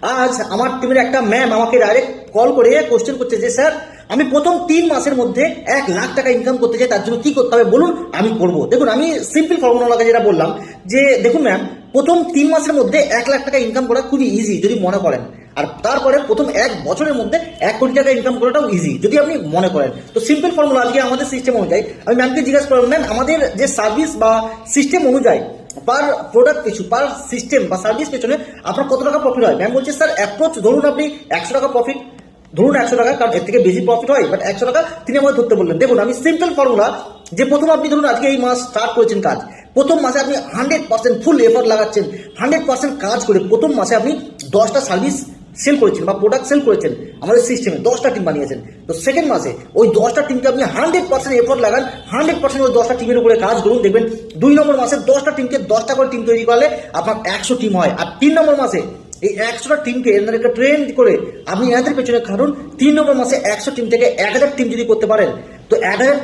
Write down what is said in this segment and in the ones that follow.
আজ আমার টিমের একটা ম্যাম আমাকে ডাইরেক্ট কল করে কোশ্চেন করছে যে স্যার আমি প্রথম 3 মাসের মধ্যে 1 লাখ টাকা ইনকাম করতে চাই, তার জন্য কি করতে হবে বলুন, আমি করবো। দেখুন, আমি সিম্পল ফর্মুলাকে যেটা বললাম যে দেখুন ম্যাম, প্রথম 3 মাসের মধ্যে 1 লাখ টাকা ইনকাম করা খুবই ইজি যদি মনে করেন, আর তারপরে প্রথম 1 বছরের মধ্যে 1 কোটি টাকা ইনকাম করাটাও ইজি যদি আপনি মনে করেন। তো সিম্পল ফর্মুলা আজকে আমাদের সিস্টেম অনুযায়ী আমি ম্যামকে জিজ্ঞাসা করলাম, ম্যাম আমাদের যে সার্ভিস বা সিস্টেম অনুযায়ী পার প্রোডাক্ট পিছু পার সিস্টেম বা সার্ভিস পেছনে আপনার কত টাকা প্রফিট হয়? ম্যাম বলছে স্যার অ্যাপ্রোচ ধরুন আপনি 100 টাকা প্রফিট, ধরুন 100 টাকা, কারণ এর থেকে বেশি প্রফিট হয়, বাট 100 টাকা তিনি আমাকে ধরতে বললেন। দেখুন, আমি সিম্পল ফর্মুলা যে প্রথম আপনি ধরুন আজকে এই মাস স্টার্ট করেছেন কাজ, প্রথম মাসে আপনি 100% ফুল এফর্ট লাগাচ্ছেন, 100% কাজ করে প্রথম মাসে আপনি 10টা সার্ভিস সেল করেছেন বা প্রোডাক্ট সেল করেছেন আমাদের সিস্টেমে, 10টা টিম বানিয়েছেন। তো সেকেন্ড মাসে ওই 10টা টিমকে আপনি 100% এফর্ট লাগান, 100% ওই 10টা টিমের উপরে কাজ করুন, দেখবেন 2 নম্বর মাসে 10টা টিমকে 10টা করে টিম তৈরি করলে আপনার 100 টিম হয়। আর 3 নম্বর মাসে এই 100টা টিমকে এনাদের একটা ট্রেন করে আপনি এনাদের পেছনে খাটুন, 3 নম্বর মাসে 100 টিম থেকে 1000 টিম যদি করতে পারেন, তো 1000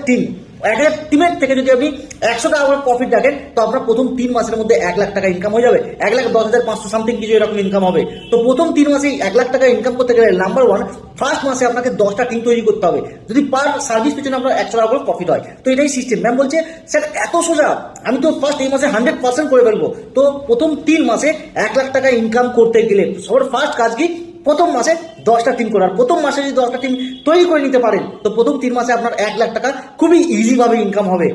টিমের থেকে যদি আপনি 100 টাকা করে প্রফিট রাখেন, তো আপনার প্রথম 3 মাসের মধ্যে 1 লাখ টাকা ইনকাম হয়ে যাবে, 1,10,500 সামথিং কিছু এরকম ইনকাম হবে। তো প্রথম 3 মাসেই 1 লাখ টাকা ইনকাম করতে গেলে নাম্বার ওয়ান, ফার্স্ট মাসে আপনাকে 10টা টিম তৈরি করতে হবে, যদি পার সার্ভিস পিছনে আপনার 100 টাকা করে প্রফিট হয়। তো এটাই সিস্টেম। ম্যাম বলছে স্যার এত সোজা, আমি তো ফার্স্ট এই মাসে 100% করে ফেলবো। তো প্রথম 3 মাসে 1 লাখ টাকা ইনকাম করতে গেলে সবার ফার্স্ট কাজ কি? প্রথম মাসে 10টা টিম করার। প্রথম মাসে যদি 10টা টিম তৈরি করে নিতে পারেন, তো প্রথম 3 মাসে আপনার 1 লাখ টাকা খুবই ইজিভাবে ইনকাম হবে।